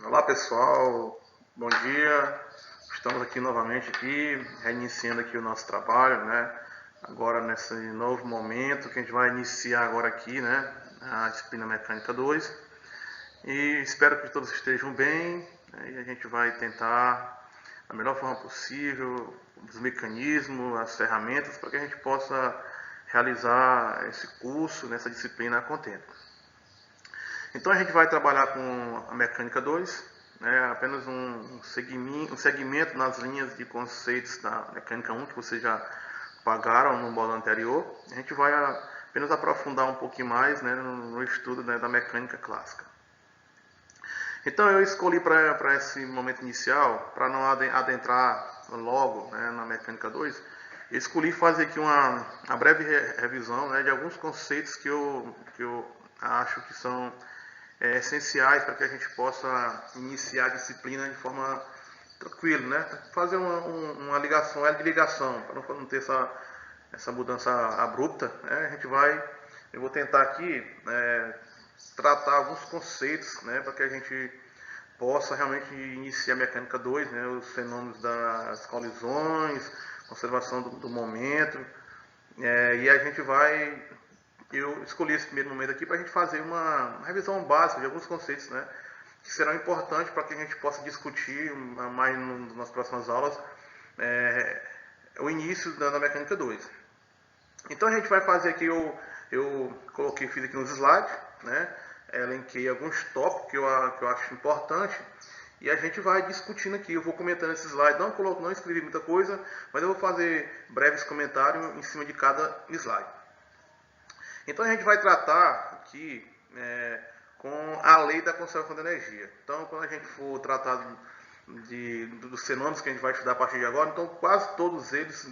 Olá pessoal, bom dia. Estamos aqui novamente reiniciando aqui o nosso trabalho, né? Agora nesse novo momento que a gente vai iniciar agora aqui, né? A disciplina Mecânica 2. E espero que todos estejam bem, né? E a gente vai tentar da melhor forma possível os mecanismos, as ferramentas para que a gente possa realizar esse curso, nessa disciplina a contento. Então a gente vai trabalhar com a Mecânica 2, né, apenas um segmento nas linhas de conceitos da Mecânica 1 que vocês já pagaram no módulo anterior. A gente vai apenas aprofundar um pouquinho mais, né, no estudo, né, da mecânica clássica. Então eu escolhi para esse momento inicial, para não adentrar logo, né, na Mecânica 2, eu escolhi fazer aqui uma breve revisão, né, de alguns conceitos que eu acho que são essenciais para que a gente possa iniciar a disciplina de forma tranquila, né? Fazer uma ligação, de ligação, para não ter essa mudança abrupta, né? Eu vou tentar aqui tratar alguns conceitos, né? Para que a gente possa realmente iniciar a mecânica 2, né? Os fenômenos das colisões, conservação do momento, e a gente vai. Eu escolhi esse primeiro momento aqui para a gente fazer uma revisão básica de alguns conceitos, né, que serão importantes para que a gente possa discutir mais nas próximas aulas o início da mecânica 2. Então a gente vai fazer aqui, fiz aqui uns slides, né, elenquei alguns tópicos que eu acho importante e a gente vai discutindo aqui. Eu vou comentando esses slides, não escrevi muita coisa, mas eu vou fazer breves comentários em cima de cada slide. Então a gente vai tratar aqui com a lei da conservação da energia. Então quando a gente for tratar dos fenômenos que a gente vai estudar a partir de agora, então quase todos eles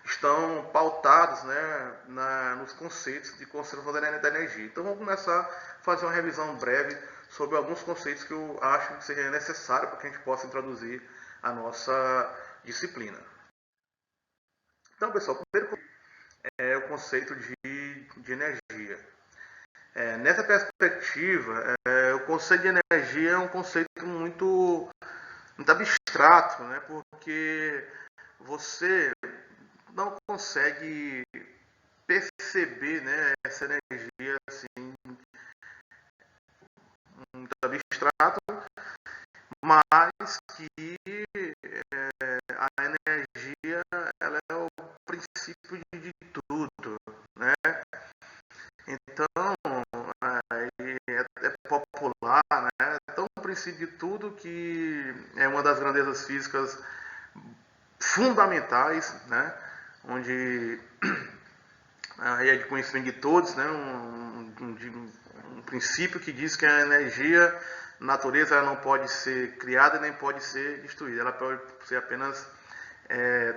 estão pautados, né, nos conceitos de conservação da energia. Então vamos começar a fazer uma revisão breve sobre alguns conceitos que eu acho que seria necessário para que a gente possa introduzir a nossa disciplina. Então pessoal, o primeiro é o conceito de energia. Nessa perspectiva, o conceito de energia é um conceito muito abstrato, né? Porque você não consegue perceber, né, essa energia assim, muito abstrato, mas que a energia ela é o princípio de tudo, né? Então é popular, né? É tão o princípio de tudo que é uma das grandezas físicas fundamentais, né? Onde é de conhecimento de todos, né? Um princípio que diz que a energia, natureza, ela não pode ser criada nem pode ser destruída, ela pode ser apenas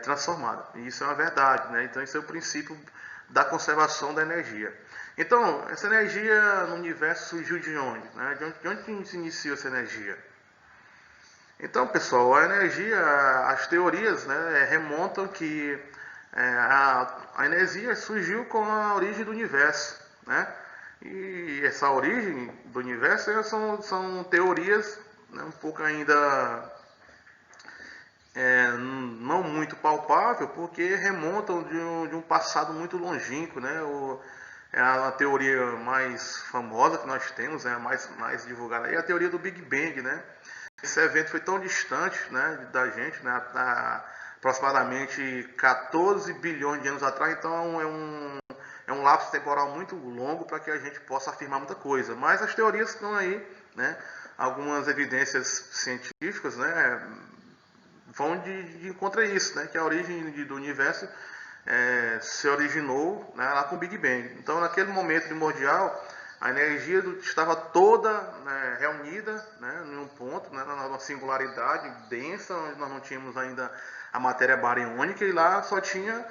transformada. E isso é uma verdade, né? Então esse é o princípio da conservação da energia. Então, essa energia no universo surgiu de onde? Né? De onde se iniciou essa energia? Então, pessoal, a energia, as teorias, né, remontam que a energia surgiu com a origem do universo, né? E essa origem do universo são teorias, né, um pouco ainda não muito palpável, porque remontam de um passado muito longínquo, né? É a teoria mais famosa que nós temos, né, mais divulgada, é a teoria do Big Bang, né? Esse evento foi tão distante, né, da gente, né, aproximadamente 14 bilhões de anos atrás, então é um lapso temporal muito longo para que a gente possa afirmar muita coisa. Mas as teorias estão aí, né, algumas evidências científicas, né, vão de contra isso, né, que a origem do universo se originou, né, lá com o Big Bang. Então, naquele momento primordial, a energia estava toda, né, reunida, né, em um ponto, né, numa singularidade densa, onde nós não tínhamos ainda a matéria bariônica, e lá só tinha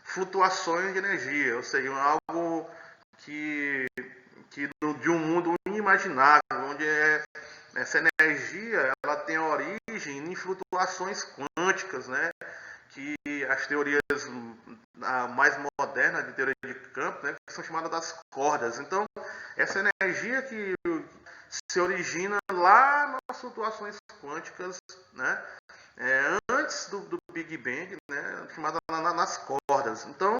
flutuações de energia, ou seja, algo de um mundo inimaginável, onde essa energia ela tem origem em flutuações quânticas, né, que as teorias mais modernas de teoria de campo, né, que são chamadas das cordas. Então, essa energia que se origina lá nas flutuações quânticas, né? Antes do Big Bang, né? Chamada nas cordas. Então,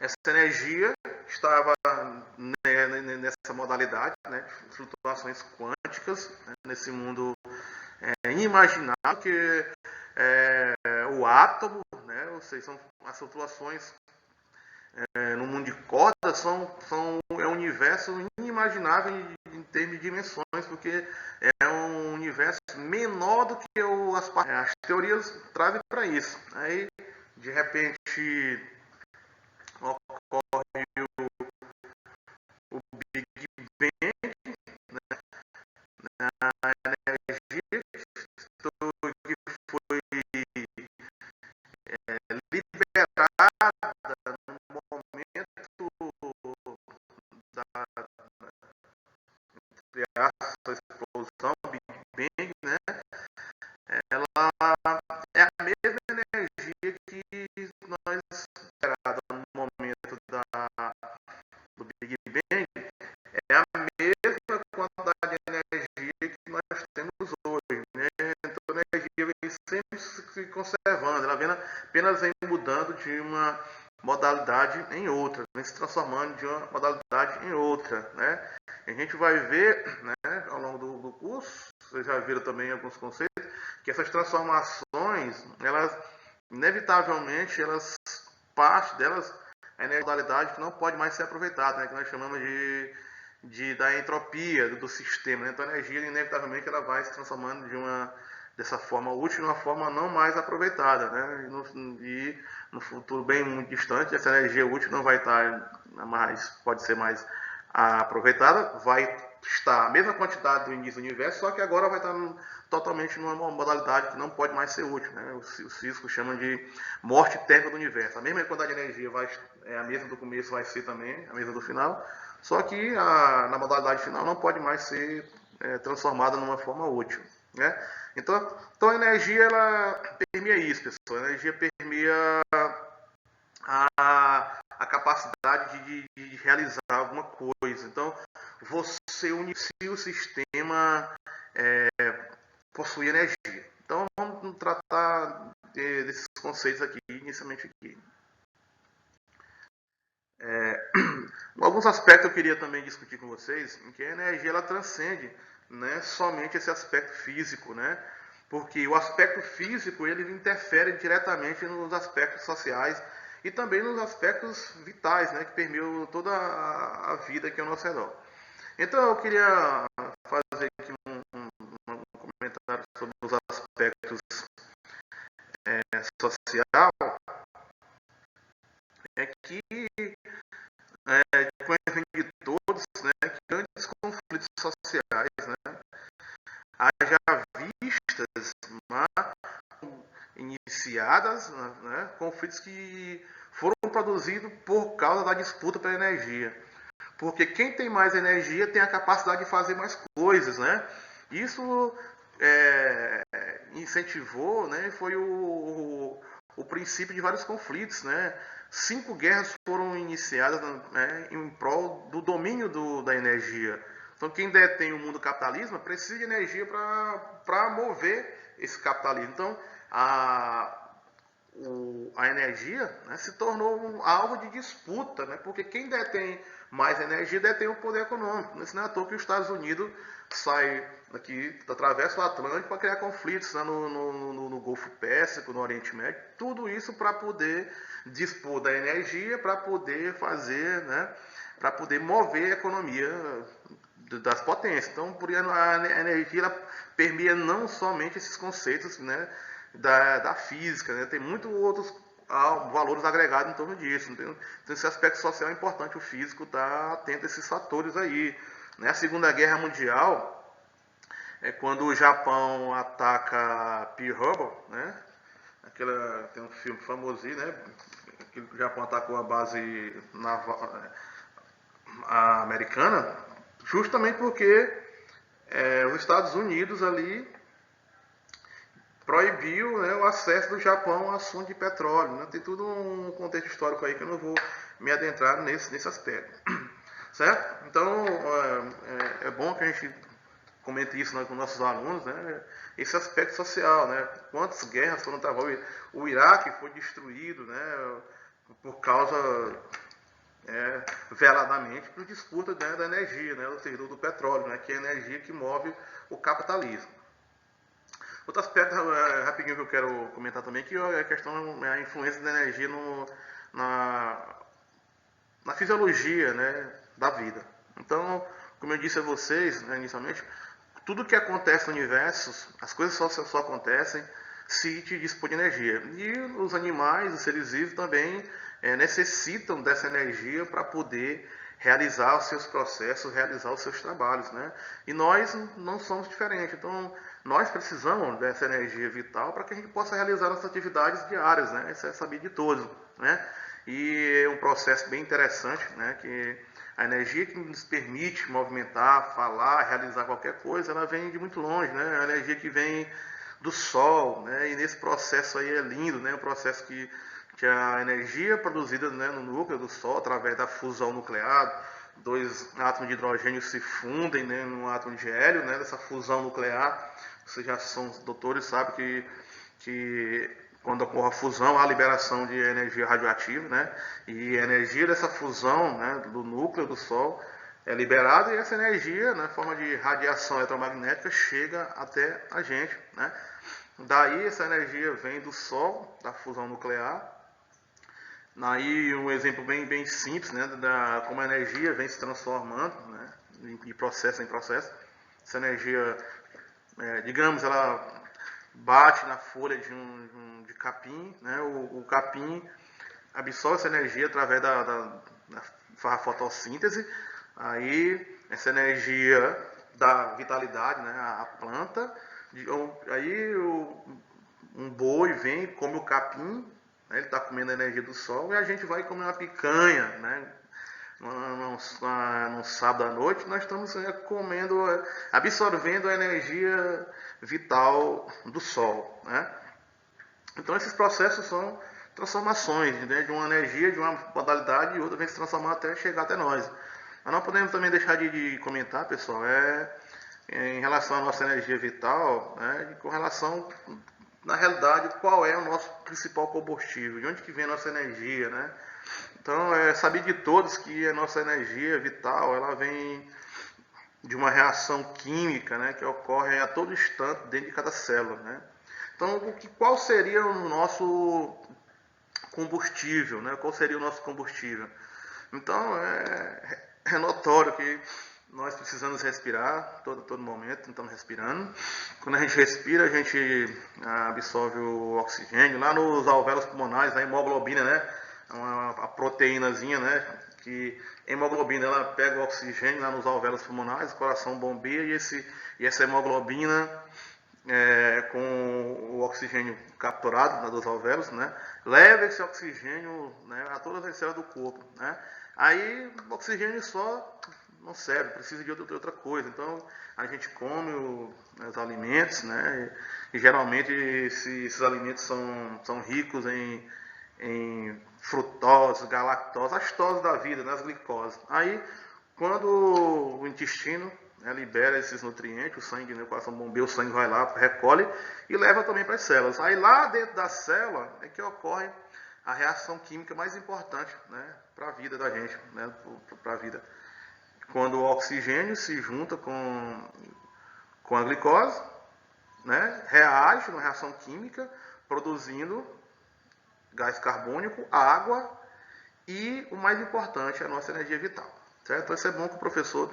essa energia estava nessa modalidade, né? De flutuações quânticas, né? Nesse mundo inimaginável que o átomo, né? Ou seja, são as flutuações no mundo de cordas é um universo inimaginável em termos de dimensões, porque é um universo menor do que as teorias trazem para isso. Aí, de repente, ocorre o Big Bang, né? A energia que foi liberada no momento da explosão, Big Bang, né? Ela é a mesma energia que nós esperada no momento do Big Bang, é a mesma quantidade de energia que nós temos hoje, né? Então a energia vem sempre se conservando, ela vem apenas mudando de uma modalidade em outra, vem se transformando de uma modalidade em outra, né? A gente vai ver, né, ao longo do curso, vocês já viram também alguns conceitos, que essas transformações, elas inevitavelmente, parte delas é na modalidade que não pode mais ser aproveitada, né, que nós chamamos da entropia do sistema, né? Então a energia inevitavelmente ela vai se transformando dessa forma útil em uma forma não mais aproveitada, né? E no futuro bem muito distante essa energia útil não vai estar mais, pode ser mais aproveitada, vai estar a mesma quantidade do início do universo, só que agora vai estar totalmente numa modalidade que não pode mais ser útil, né? Os físicos chamam de morte térmica do universo. A mesma quantidade de energia é a mesma do começo, vai ser também a mesma do final, só que na modalidade final não pode mais ser transformada numa forma útil, né? Então a energia ela permeia isso, pessoal. A energia permeia a capacidade de realizar alguma coisa. Então, você inicia o sistema possui energia. Então, vamos tratar desses conceitos aqui, inicialmente aqui. Alguns aspectos eu queria também discutir com vocês, em que a energia ela transcende, né, somente esse aspecto físico, né? Porque o aspecto físico ele interfere diretamente nos aspectos sociais e também nos aspectos vitais, né, que permeiam toda a vida aqui ao nosso redor. Então eu queria fazer aqui um comentário sobre os aspectos social, que conhecimento de todos, né, que grandes conflitos sociais, né, haja vistas, iniciadas, né, conflitos que foram produzidos por causa da disputa pela energia. Porque quem tem mais energia tem a capacidade de fazer mais coisas, né? Isso incentivou, né, foi o princípio de vários conflitos, né? 5 guerras foram iniciadas, né, em prol do domínio da energia. Então quem detém o mundo capitalismo precisa de energia para mover esse capitalismo. Então a energia, né, se tornou alvo de disputa, né, porque quem detém mais energia detém o poder econômico. Não é à toa que os Estados Unidos sai daqui, atravessa o Atlântico para criar conflitos, né, no Golfo Pérsico, no Oriente Médio. Tudo isso para poder dispor da energia, para poder fazer, né, para poder mover a economia das potências. Então, por isso, a energia ela permeia não somente esses conceitos, né, da física, né? Tem muitos outros valores agregados em torno disso. Então, esse aspecto social é importante, o físico está atento a esses fatores aí. Né? A Segunda Guerra Mundial é quando o Japão ataca Pearl Harbor, né? Tem um filme famosinho, né? Que o Japão atacou a base naval americana, justamente porque os Estados Unidos ali proibiu, né, o acesso do Japão ao assunto de petróleo. Né? Tem tudo um contexto histórico aí que eu não vou me adentrar nesse aspecto. Certo? Então, é bom que a gente comente isso com nossos alunos, né? Esse aspecto social, né? Quantas guerras foram travadas? O Iraque foi destruído, né? Por causa, veladamente, por disputa, né, da energia, né? Ou seja, do petróleo, né? Que é a energia que move o capitalismo. Outro aspecto rapidinho que eu quero comentar também, que é a questão a influência da energia na, na fisiologia, né, da vida. Então, como eu disse a vocês, né, inicialmente, tudo que acontece no universo, as coisas só acontecem se te dispor de energia. E os animais, os seres vivos também necessitam dessa energia para poder realizar os seus processos, realizar os seus trabalhos, né? E nós não somos diferentes. Então, nós precisamos dessa energia vital para que a gente possa realizar nossas atividades diárias, né? Isso é sabido de todos, né? E é um processo bem interessante, né? Que a energia que nos permite movimentar, falar, realizar qualquer coisa, ela vem de muito longe, né? A energia que vem do Sol, né? E nesse processo aí é lindo, né? O processo que a energia produzida, né, no núcleo do Sol, através da fusão nuclear, dois átomos de hidrogênio se fundem, né, num átomo de hélio, né? Dessa fusão nuclear, vocês já são doutores, sabem que quando ocorre a fusão, há a liberação de energia radioativa, né? E a energia dessa fusão, né, do núcleo do Sol é liberada e essa energia, na forma de radiação eletromagnética, chega até a gente, né? Daí essa energia vem do Sol, da fusão nuclear. Aí um exemplo bem simples, né, da como a energia vem se transformando, né, de processo em processo. Essa energia, digamos, ela bate na folha de capim, né? O capim absorve essa energia através da fotossíntese, aí essa energia dá vitalidade, né, à planta, aí um boi vem, come o capim, né, ele está comendo a energia do sol, e a gente vai comer uma picanha, né? Num sábado à noite, nós estamos comendo, absorvendo a energia vital do Sol, né? Então esses processos são transformações, né, de uma energia, de uma modalidade e outra vem se transformando até chegar até nós. Mas não podemos também deixar de comentar, pessoal, em relação à nossa energia vital, né, com relação, na realidade, qual é o nosso principal combustível, de onde que vem a nossa energia, né? Então, é saber de todos que a nossa energia vital, ela vem de uma reação química, né, que ocorre a todo instante dentro de cada célula, né? Então, qual seria o nosso combustível, né? Qual seria o nosso combustível? Então, é notório que nós precisamos respirar todo momento, estamos respirando. Quando a gente respira, a gente absorve o oxigênio. Lá nos alvéolos pulmonares, a hemoglobina, né? A proteínazinha, né? Que a hemoglobina, ela pega o oxigênio lá nos alvéolos pulmonares, o coração bombeia e essa hemoglobina, com o oxigênio capturado, né, dos alvéolos, né, leva esse oxigênio, né, a todas as células do corpo, né. Aí o oxigênio só não serve, precisa de outra coisa. Então a gente come os alimentos, né, e geralmente esses alimentos são ricos em frutose, galactose, as toses da vida, nas glicoses. Aí quando o intestino, né, libera esses nutrientes, o sangue, né, o coração bombeia, o sangue vai lá, recolhe e leva também para as células. Aí lá dentro da célula é que ocorre a reação química mais importante, né, para a vida da gente, né, para a vida. Quando o oxigênio se junta com a glicose, né, reage numa reação química, produzindo gás carbônico, água e, o mais importante, a nossa energia vital. Certo? Então isso é bom que o professor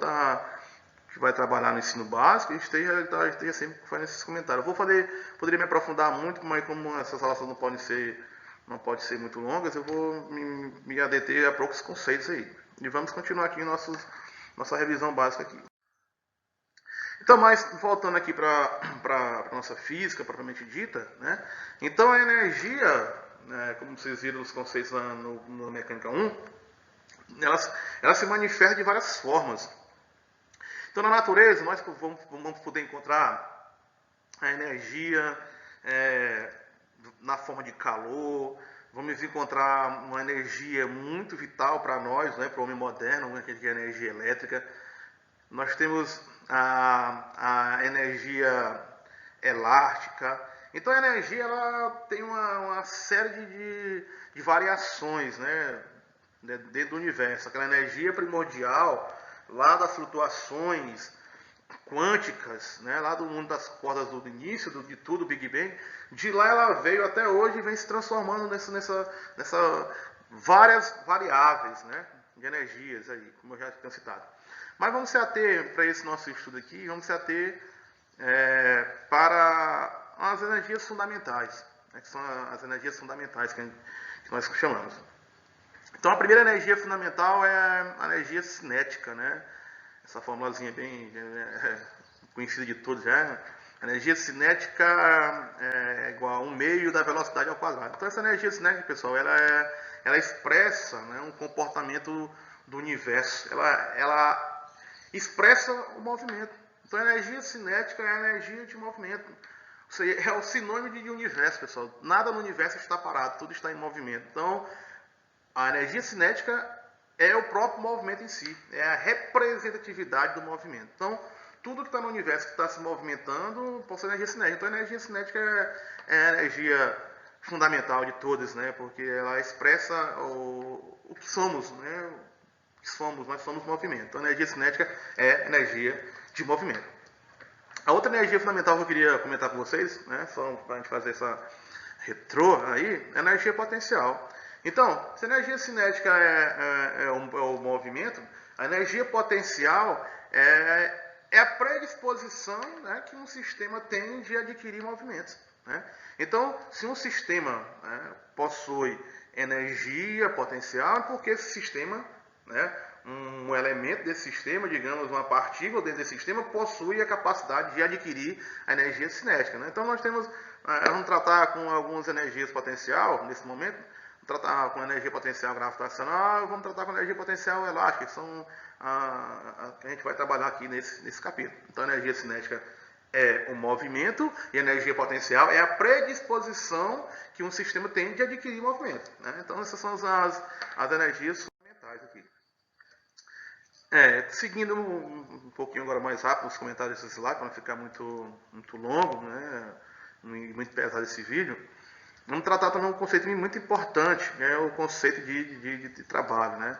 que vai trabalhar no ensino básico esteja sempre fazendo esses comentários. Poderia me aprofundar muito, mas como essas aulas não podem ser muito longas, eu vou me adeter a poucos conceitos aí. E vamos continuar aqui nossa revisão básica aqui. Então, mas voltando aqui para a nossa física propriamente dita, né? Então a energia, né, como vocês viram nos conceitos lá no Mecânica 1, ela se manifesta de várias formas. Então na natureza nós vamos poder encontrar a energia na forma de calor, vamos encontrar uma energia muito vital para nós, né, para o homem moderno, que é a energia elétrica. Nós temos a energia elástica. Então a energia ela tem uma série de variações, né, dentro do universo. Aquela energia primordial lá das flutuações quânticas, né, lá do mundo das cordas do início de tudo, Big Bang, de lá ela veio até hoje e vem se transformando nessa várias variáveis, né, de energias aí, como eu já tenho citado. Mas vamos se ater para esse nosso estudo aqui, vamos se ater para as energias fundamentais, né, que são as energias fundamentais que nós chamamos. Então a primeira energia fundamental é a energia cinética, né? Essa formulazinha bem conhecida de todos já. A energia cinética é igual a 1/2 da velocidade ao quadrado. Então essa energia cinética, pessoal, ela expressa, né, um comportamento do universo. Ela expressa o movimento. Então a energia cinética é a energia de movimento. Ou seja, é o sinônimo de universo, pessoal. Nada no universo está parado, tudo está em movimento. Então a energia cinética é o próprio movimento em si, é a representatividade do movimento. Então, tudo que está no universo que está se movimentando possui energia cinética. Então, a energia cinética é a energia fundamental de todas, né? Porque ela expressa o que somos, né? Nós somos movimento. Então, a energia cinética é energia de movimento. A outra energia fundamental que eu queria comentar com vocês, né? Só para a gente fazer essa retrô aí, é a energia potencial. Então, se a energia cinética é o movimento, a energia potencial é a predisposição, né, que um sistema tem de adquirir movimentos, né? Então, se um sistema, né, possui energia potencial, é porque esse sistema, né, um elemento desse sistema, digamos, uma partícula dentro desse sistema, possui a capacidade de adquirir a energia cinética, né? Então, nós vamos tratar com algumas energias potencial nesse momento. Tratar com energia potencial gravitacional, vamos tratar com energia potencial elástica, que são que a gente vai trabalhar aqui nesse capítulo. Então, a energia cinética é o movimento e a energia potencial é a predisposição que um sistema tem de adquirir movimento, né? Então, essas são as energias fundamentais aqui. Seguindo um pouquinho agora mais rápido os comentários desse slide, para não ficar muito longo, né, muito pesado esse vídeo. Vamos tratar também um conceito muito importante, que é o conceito de trabalho, né?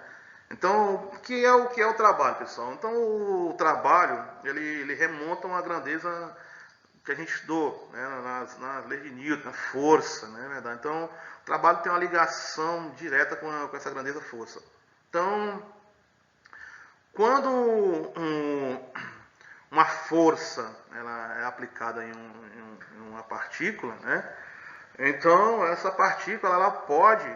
Então, o que é o trabalho, pessoal? Então, o trabalho, ele remonta a uma grandeza que a gente estudou, né, nas leis de Newton, na força, né, verdade? Então, o trabalho tem uma ligação direta com essa grandeza força. Então, quando uma força ela é aplicada em uma partícula, né? Então, essa partícula ela pode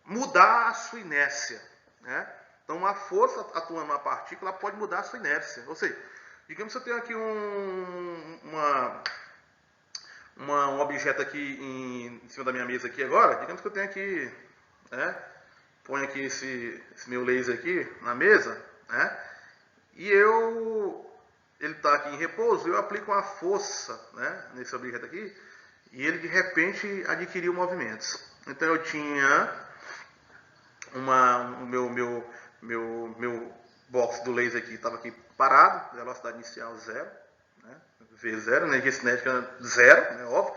mudar a sua inércia, né? Então, uma força atuando numa partícula pode mudar a sua inércia. Ou seja, digamos que eu tenho aqui um objeto aqui em cima da minha mesa aqui agora. Digamos que eu tenho aqui, né? Ponho aqui esse meu laser aqui na mesa, né? E ele está aqui em repouso, eu aplico uma força, né, nesse objeto aqui, e ele de repente adquiriu movimentos. Então eu tinha o meu box do laser aqui estava aqui parado, velocidade inicial 0, né, V0, energia cinética 0, né, óbvio,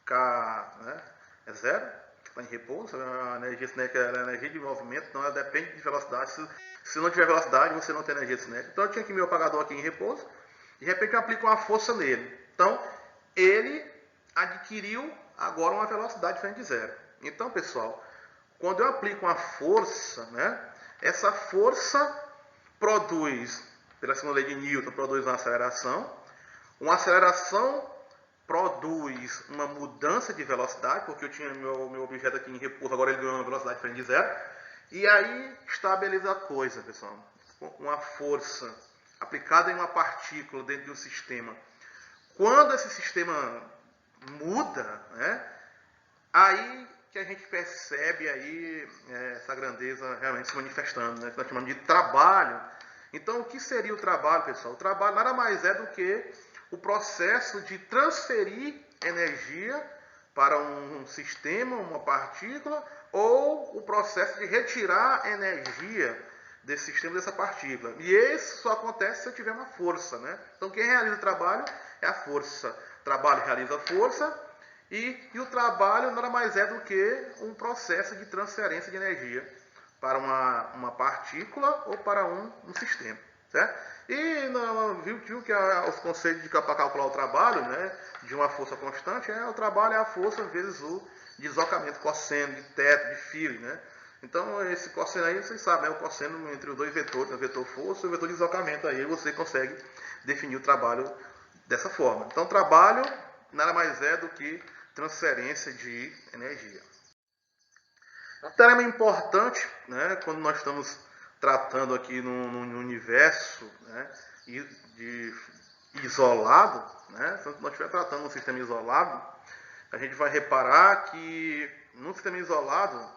K, né, é 0, está em repouso, a energia cinética é energia de movimento, então ela depende de velocidade. Se não tiver velocidade, você não tem energia cinética. Então eu tinha aqui meu apagador aqui em repouso. De repente eu aplico uma força nele. Então ele adquiriu agora uma velocidade diferente de 0. Então, pessoal, quando eu aplico uma força, né, essa força produz, pela segunda lei de Newton, produz uma aceleração. Uma aceleração produz uma mudança de velocidade, porque eu tinha meu objeto aqui em repouso, agora ele ganhou uma velocidade diferente de 0. E aí estabiliza a coisa, pessoal. Uma força aplicada em uma partícula dentro de um sistema. Quando esse sistema muda, né, aí que a gente percebe aí essa grandeza realmente se manifestando, né, que nós chamamos de trabalho. Então, o que seria o trabalho, pessoal? O trabalho nada mais é do que o processo de transferir energia para um sistema, uma partícula, ou o processo de retirar energia desse sistema, dessa partícula. E isso só acontece se eu tiver uma força, né? Então quem realiza o trabalho é a força. O trabalho realiza a força e o trabalho nada mais é do que um processo de transferência de energia para uma partícula ou para um sistema. Certo? E viu que os conceitos para calcular o trabalho, né, de uma força constante, o trabalho é a força vezes o deslocamento cosseno, de θ, de φ, né? Então esse cosseno aí, vocês sabem, o cosseno entre os dois vetores, o vetor força e o vetor deslocamento, aí você consegue definir o trabalho dessa forma. Então trabalho nada mais é do que transferência de energia. Um teorema importante, né, quando nós estamos tratando aqui no universo, né, isolado, né, se nós estivermos tratando um sistema isolado, a gente vai reparar que no sistema isolado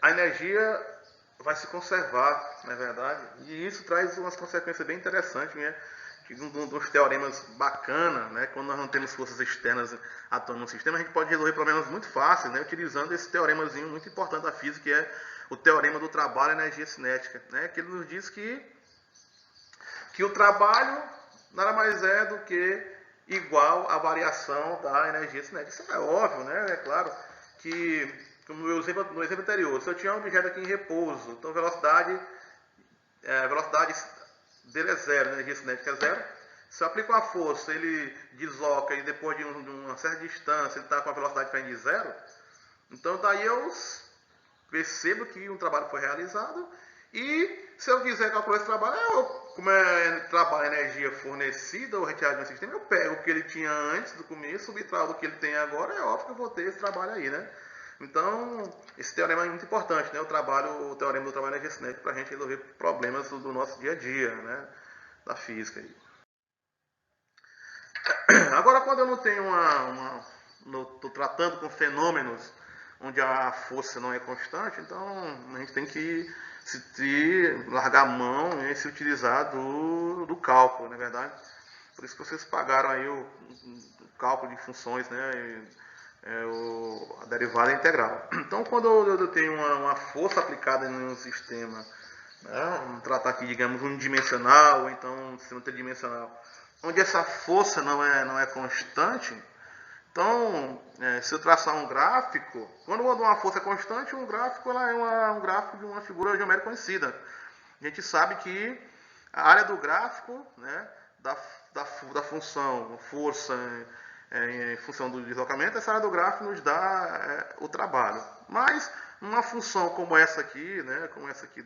a energia vai se conservar, não é verdade? E isso traz umas consequências bem interessantes, né? Dos teoremas bacanas, né? Quando nós não temos forças externas atuando no sistema, a gente pode resolver problemas muito fáceis, né? Utilizando esse teoremazinho muito importante da física, que é o teorema do trabalho e energia cinética, né? Que ele nos diz que o trabalho nada mais é do que igual à variação da energia cinética. Isso é óbvio, né? É claro que, como no exemplo anterior, se eu tinha um objeto aqui em repouso, então a velocidade dele é zero, a energia cinética é zero. Se eu aplico uma força, ele desloca e depois de uma certa distância ele está com a velocidade diferente de zero. Então daí eu percebo que um trabalho foi realizado e se eu quiser calcular esse trabalho, como é trabalho energia fornecida ou retirada de um sistema, eu pego o que ele tinha antes do começo, subtraio do que ele tem agora, é óbvio que eu vou ter esse trabalho aí, né? Então, esse teorema é muito importante, né? O teorema do trabalho energia cinética para a gente resolver problemas do nosso dia a dia, né? Da física. Agora, quando eu não tenho estou tratando com fenômenos onde a força não é constante, então a gente tem que largar a mão e se utilizar do cálculo, não é verdade? Por isso que vocês pagaram aí o cálculo de funções, né? A derivada integral. Então, quando eu tenho uma força aplicada em um sistema, né, vamos tratar aqui, digamos, unidimensional, ou então um sistema tridimensional, onde essa força não é constante, então, se eu traçar um gráfico, quando uma força é constante, um gráfico ela é um gráfico de uma figura geométrica conhecida. A gente sabe que a área do gráfico, né, da função força em função do deslocamento, essa área do gráfico nos dá o trabalho. Mas uma função como essa aqui, né, como essa aqui,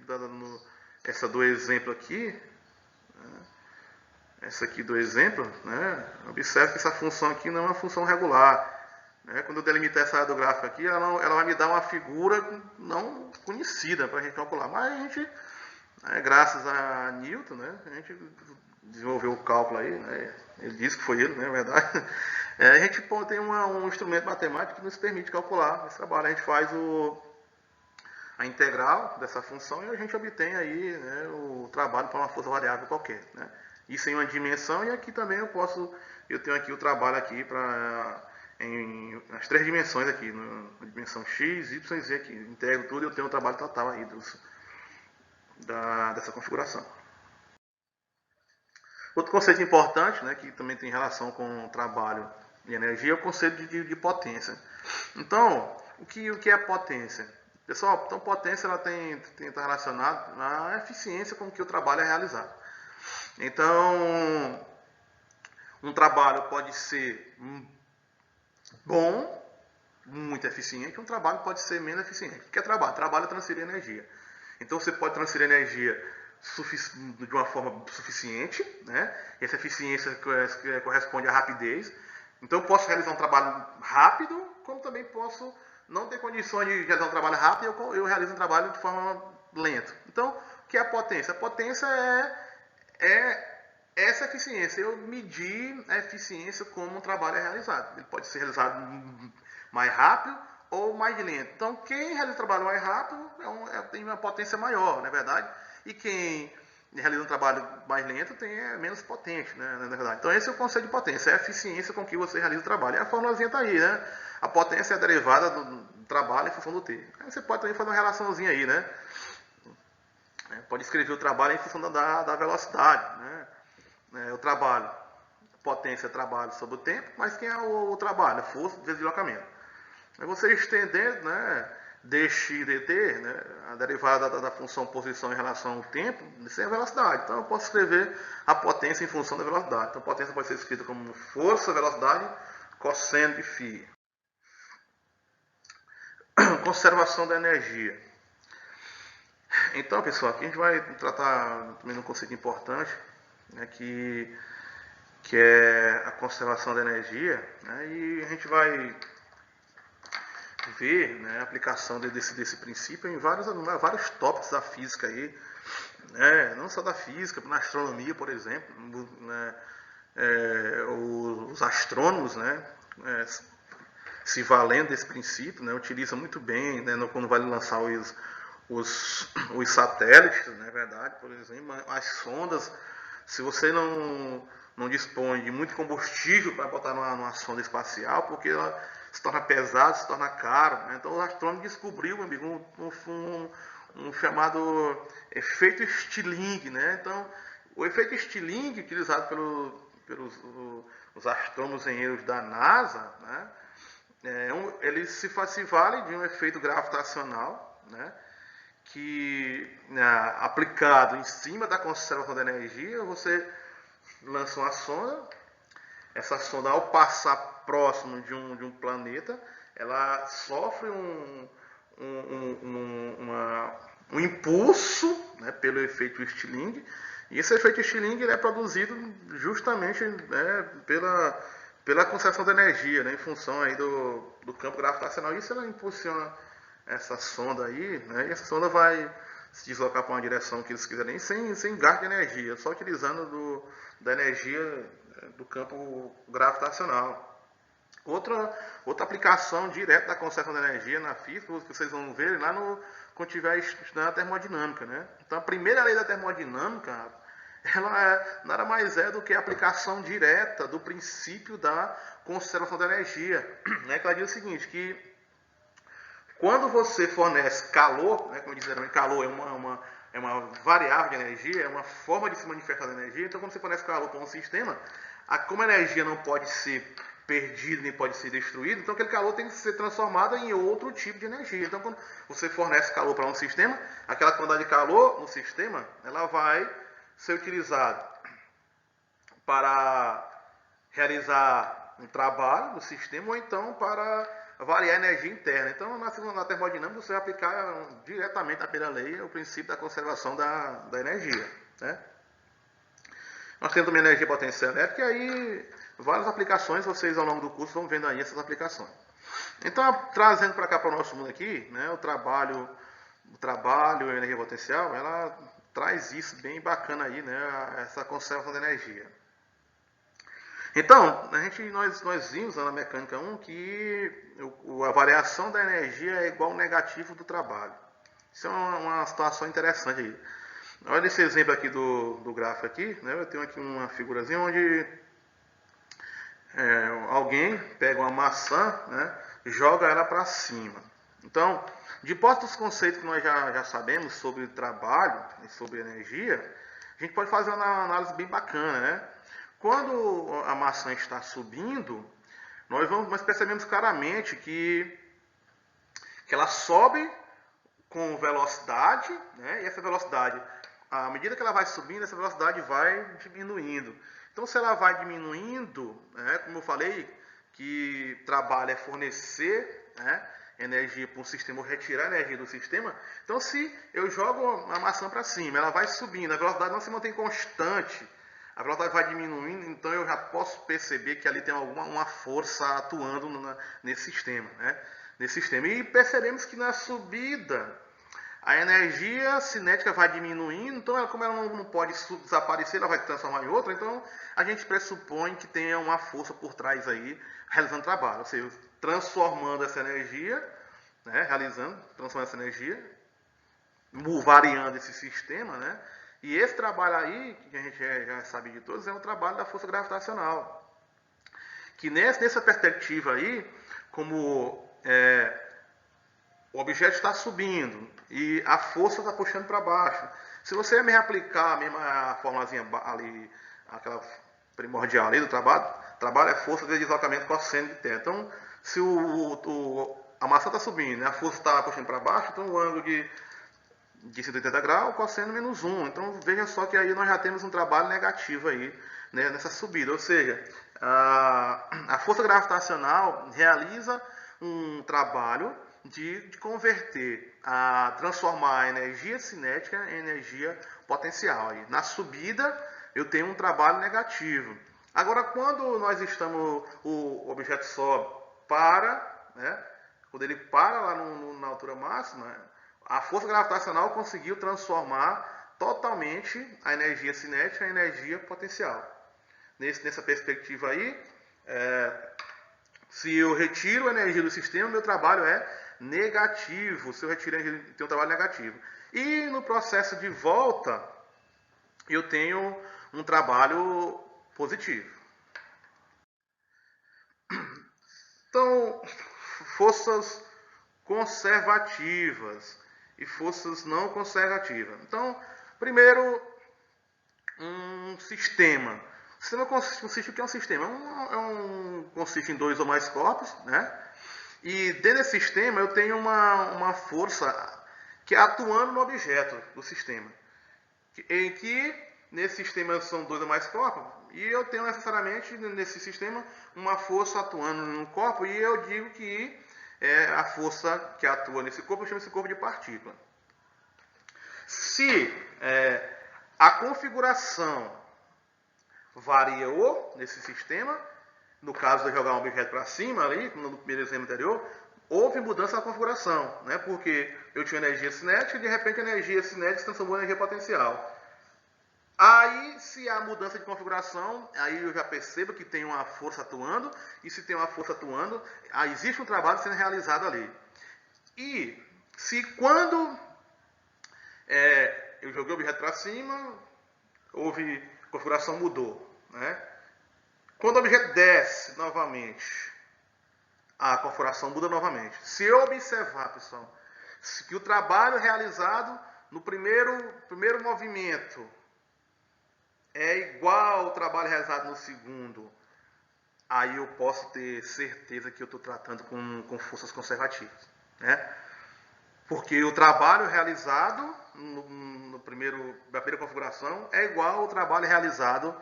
essa do exemplo aqui, né, essa aqui do exemplo, né, observe que essa função aqui não é uma função regular. Né, quando eu delimitar essa área do gráfico aqui, ela vai me dar uma figura não conhecida para a gente calcular. Mas a gente, graças a Newton, né, a gente desenvolveu o cálculo aí, né, ele disse que foi ele, né, na verdade. A gente tem um instrumento matemático que nos permite calcular esse trabalho. A gente faz a integral dessa função e a gente obtém aí, né, o trabalho para uma força variável qualquer. Né? Isso em uma dimensão e aqui também eu tenho aqui o trabalho aqui nas três dimensões aqui, na dimensão x, y e z aqui. Integro tudo e eu tenho o trabalho total aí dessa configuração. Outro conceito importante, né, que também tem relação com o trabalho e energia, é o conceito de potência. Então, o que é potência? Pessoal, então potência ela está relacionada à eficiência com que o trabalho é realizado. Então, um trabalho pode ser bom, muito eficiente, um trabalho pode ser menos eficiente. O que é trabalho? Trabalho é transferir energia. Então, você pode transferir energia de uma forma suficiente, né? E essa eficiência corresponde à rapidez. Então eu posso realizar um trabalho rápido, como também posso não ter condições de realizar um trabalho rápido e eu realizo um trabalho de forma lenta. Então, o que é a potência? A potência é essa eficiência. Eu medir a eficiência como um trabalho é realizado. Ele pode ser realizado mais rápido ou mais lento. Então, quem realiza um trabalho mais rápido tem uma potência maior, não é verdade? E quem realiza um trabalho mais lento é menos potente, né, na verdade. Então esse é o conceito de potência, é a eficiência com que você realiza o trabalho. E a formulazinha está aí, né? A potência é a derivada do trabalho em função do T. Aí você pode também fazer uma relaçãozinha aí, né? Pode escrever o trabalho em função da velocidade, né? O trabalho, potência é trabalho sobre o tempo, mas quem é o trabalho? A força de deslocamento. Aí você estendendo, né, dx dt, né, a derivada da função posição em relação ao tempo, isso é a velocidade. Então eu posso escrever a potência em função da velocidade. Então a potência pode ser escrita como força, velocidade, cosseno de φ. Conservação da energia. Então, pessoal, aqui a gente vai tratar também de um conceito importante, né, que é a conservação da energia, né, e a gente vai ver, né, a aplicação desse princípio em vários tópicos da física aí, né, não só da física, na astronomia, por exemplo, né, os astrônomos, né, se valendo desse princípio, né, utilizam muito bem, né, quando vai lançar os satélites, não é verdade? Por exemplo, as sondas, se você não dispõe de muito combustível para botar numa sonda espacial, porque ela se torna pesada, se torna caro, né? Então o astrônomo descobriu, meu amigo, um chamado efeito Stirling, né? Então o efeito Stirling, utilizado pelos os astrônomos engenheiros da NASA, né? Ele se vale de um efeito gravitacional, né? Que, aplicado em cima da conservação da energia, você lança uma sonda. Essa sonda, ao passar próximo de um planeta, ela sofre um impulso, né, pelo efeito Stirling, e esse efeito Stirling ele é produzido justamente, né, pela conservação da energia, né, em função aí do campo gravitacional. Isso ela impulsiona essa sonda aí, né, e essa sonda vai se deslocar para uma direção que eles quiserem, sem gasto de energia, só utilizando da energia do campo gravitacional. Outra aplicação direta da conservação da energia na física, que vocês vão ver lá quando estiver estudando a termodinâmica, né? Então a primeira lei da termodinâmica, ela nada mais é do que a aplicação direta do princípio da conservação da energia, né? Que ela diz o seguinte, que quando você fornece calor, né, como disseram, calor é uma variável de energia, é uma forma de se manifestar da energia. Então, quando você fornece calor para um sistema, como a energia não pode ser perdida nem pode ser destruída, então aquele calor tem que ser transformado em outro tipo de energia. Então, quando você fornece calor para um sistema, aquela quantidade de calor no sistema, ela vai ser utilizada para realizar um trabalho no sistema ou então para variar a energia interna. Então, na termodinâmica, você vai aplicar diretamente na primeira lei o princípio da conservação da energia, né? Nós temos também energia potencial elétrica e aí várias aplicações, vocês ao longo do curso vão vendo aí essas aplicações. Então, trazendo para cá para o nosso mundo aqui, né, o trabalho e a energia potencial, ela traz isso bem bacana aí, né, essa conservação da energia. Então, nós vimos na mecânica 1 que a variação da energia é igual ao negativo do trabalho. Isso é uma situação interessante aí. Olha esse exemplo aqui do gráfico aqui, né? Eu tenho aqui uma figurazinha onde alguém pega uma maçã, né, joga ela para cima. Então, de posse dos conceitos que nós já sabemos sobre trabalho e sobre energia, a gente pode fazer uma análise bem bacana, né? Quando a maçã está subindo, nós percebemos claramente que ela sobe com velocidade, né? E essa velocidade, à medida que ela vai subindo, essa velocidade vai diminuindo. Então, se ela vai diminuindo, né, como eu falei, que trabalho é fornecer, né, energia para o sistema ou retirar energia do sistema, então se eu jogo a maçã para cima, ela vai subindo, a velocidade não se mantém constante, a velocidade vai diminuindo, então eu já posso perceber que ali tem uma força atuando nesse sistema, né? Nesse sistema. E percebemos que na subida a energia cinética vai diminuindo, então como ela não pode desaparecer, ela vai se transformar em outra, então a gente pressupõe que tenha uma força por trás aí, realizando trabalho, ou seja, transformando essa energia, né? Transformando essa energia, variando esse sistema, né? E esse trabalho aí, que a gente já sabe de todos, é um trabalho da força gravitacional. Que nessa perspectiva aí, como o objeto está subindo e a força está puxando para baixo, Se você me aplicar a mesma formulazinha ali, aquela primordial ali do trabalho é força de deslocamento cosseno de θ. Então, se a massa está subindo, né, a força está puxando para baixo, então o ângulo de 180 graus, cosseno menos 1. Então, veja só que aí nós já temos um trabalho negativo aí, né, nessa subida. Ou seja, a força gravitacional realiza um trabalho de converter, transformar a energia cinética em energia potencial. Aí, na subida, eu tenho um trabalho negativo. Agora, quando nós estamos, o objeto sobe, né? Quando ele para lá na altura máxima, a força gravitacional conseguiu transformar totalmente a energia cinética em energia potencial. Nessa perspectiva aí, se eu retiro a energia do sistema, meu trabalho é negativo. Se eu retiro a energia, eu tenho um trabalho negativo. E no processo de volta, eu tenho um trabalho positivo. Então, forças conservativas e forças não conservativas. Então, primeiro, um sistema. O sistema consiste em que é um sistema? Consiste em dois ou mais corpos, né? E dentro desse sistema eu tenho uma força que é atuando no objeto do sistema. Em que nesse sistema são dois ou mais corpos, e eu tenho necessariamente nesse sistema uma força atuando no corpo, e eu digo que a força que atua nesse corpo, eu chamo esse corpo de partícula. Se a configuração variou nesse sistema, no caso de eu jogar um objeto para cima ali, no primeiro exemplo anterior, houve mudança na configuração, né? Porque eu tinha energia cinética e de repente a energia cinética se transformou em energia potencial. Aí, se há mudança de configuração, aí eu já percebo que tem uma força atuando, e se tem uma força atuando, aí existe um trabalho sendo realizado ali. E se quando eu joguei o objeto para cima, a configuração mudou, né? Quando o objeto desce novamente, a configuração muda novamente. Se eu observar, pessoal, que o trabalho realizado no primeiro movimento é igual ao trabalho realizado no segundo, aí eu posso ter certeza que eu estou tratando com forças conservativas, né? Porque o trabalho realizado na primeira configuração é igual ao trabalho realizado,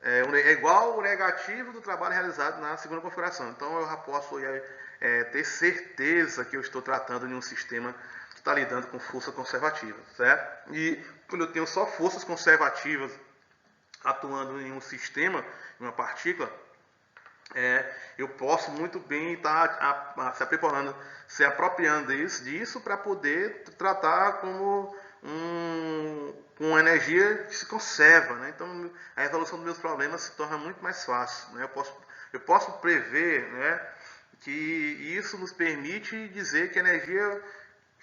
é igual ao negativo do trabalho realizado na segunda configuração. Então eu já posso ter certeza que eu estou tratando de um sistema que está lidando com força conservativa, certo? E quando eu tenho só forças conservativas atuando em um sistema, em uma partícula, eu posso muito bem estar se apropriando disso para poder tratar como uma energia que se conserva, né? Então a resolução dos meus problemas se torna muito mais fácil, né? Eu posso prever, né, que isso nos permite dizer que a energia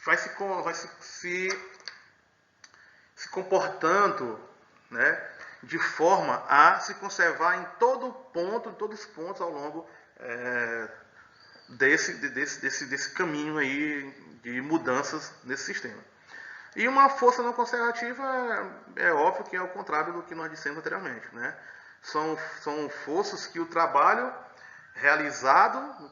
vai se comportando, né, de forma a se conservar em todos os pontos ao longo desse caminho aí de mudanças nesse sistema. E uma força não conservativa é óbvio que é o contrário do que nós dissemos anteriormente, né? São forças que o trabalho realizado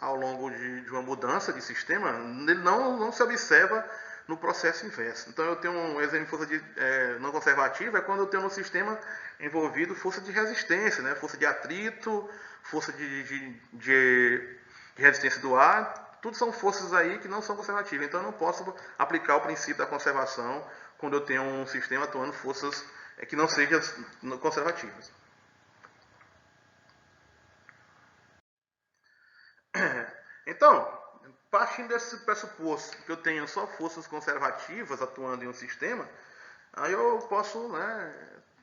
ao longo de uma mudança de sistema, ele não se observa no processo inverso. Então eu tenho um exemplo de força não conservativa, é quando eu tenho no sistema envolvido força de resistência, né? Força de atrito, força de resistência do ar. Tudo são forças aí que não são conservativas. Então eu não posso aplicar o princípio da conservação quando eu tenho um sistema atuando forças que não sejam conservativas. Então, partindo desse pressuposto que eu tenho só forças conservativas atuando em um sistema, aí eu posso, né,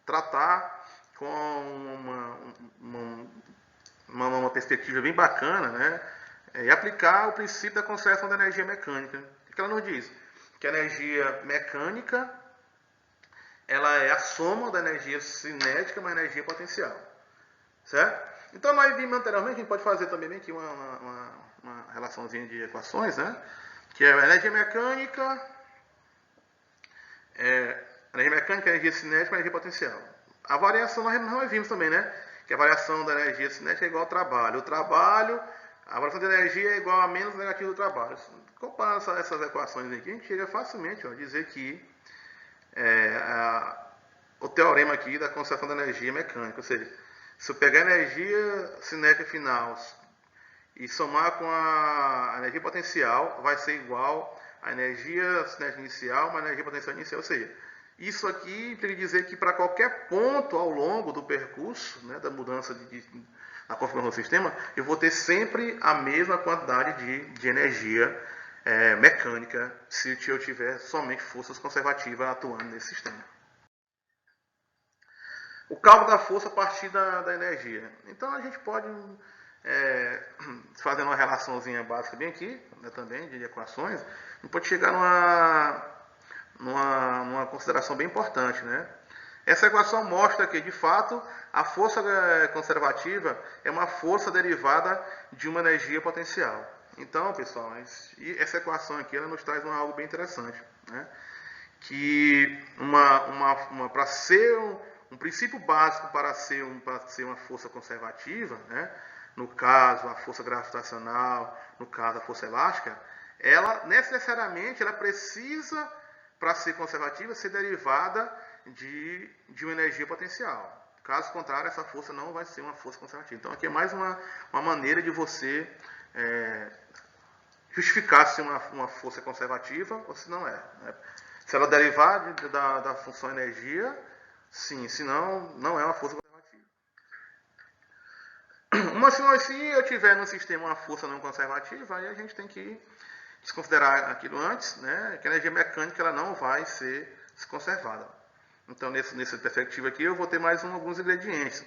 tratar com uma perspectiva bem bacana, né, e aplicar o princípio da conservação da energia mecânica. O que ela nos diz? Que a energia mecânica ela é a soma da energia cinética mais energia potencial. Certo? Então nós vimos anteriormente, a gente pode fazer também aqui uma relaçãozinha de equações, né? Que é a energia mecânica energia mecânica, energia cinética e energia potencial. A variação nós vimos também, né? Que a variação da energia cinética é igual ao trabalho. A variação de energia é igual a menos negativo do trabalho. Comparando essas equações aqui, a gente chega facilmente a dizer que o teorema aqui da conservação da energia mecânica, ou seja, se eu pegar a energia cinética final e somar com a energia potencial, vai ser igual a energia cinética inicial mais a energia potencial inicial. Ou seja, isso aqui implica dizer que para qualquer ponto ao longo do percurso, né, da mudança na configuração do sistema, eu vou ter sempre a mesma quantidade de energia mecânica se eu tiver somente forças conservativas atuando nesse sistema. O cálculo da força a partir da energia. Então a gente pode, fazendo uma relaçãozinha básica bem aqui, né, também de equações, a gente pode chegar numa consideração bem importante, né? Essa equação mostra que, de fato, a força conservativa é uma força derivada de uma energia potencial. Então, pessoal, essa equação aqui ela nos traz algo bem interessante, né? Que para ser um princípio básico para ser uma força conservativa, né? No caso a força gravitacional, no caso a força elástica, ela necessariamente precisa, para ser conservativa, ser derivada de uma energia potencial. Caso contrário, essa força não vai ser uma força conservativa. Então aqui é mais uma maneira de você justificar se uma força é conservativa ou se não é, né? Se ela derivar da função energia, sim, senão não é uma força conservativa. Se eu tiver no sistema uma força não conservativa, aí a gente tem que desconsiderar aquilo antes, né, que a energia mecânica ela não vai ser conservada. Então, nessa perspectiva aqui, eu vou ter mais alguns ingredientes.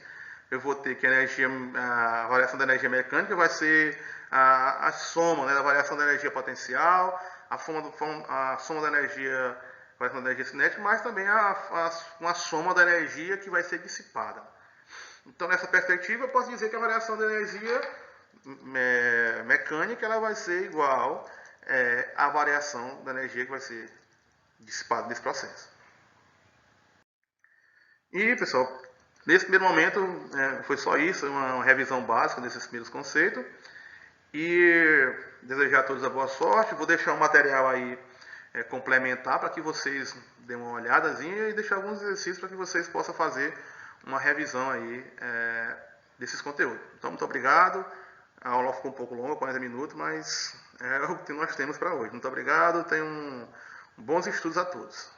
Eu vou ter que a variação da energia mecânica vai ser a soma, né, da variação da energia potencial, a soma da variação da energia cinética, mas também uma soma da energia que vai ser dissipada. Então, nessa perspectiva, eu posso dizer que a variação da energia mecânica ela vai ser igual à variação da energia que vai ser dissipada nesse processo. E, pessoal, nesse primeiro momento foi só isso, uma revisão básica desses primeiros conceitos. E desejar a todos a boa sorte. Vou deixar um material aí complementar para que vocês dêem uma olhadazinha e deixar alguns exercícios para que vocês possam fazer uma revisão aí desses conteúdos. Então, muito obrigado. A aula ficou um pouco longa, 40 minutos, mas é o que nós temos para hoje. Muito obrigado, tenham bons estudos a todos.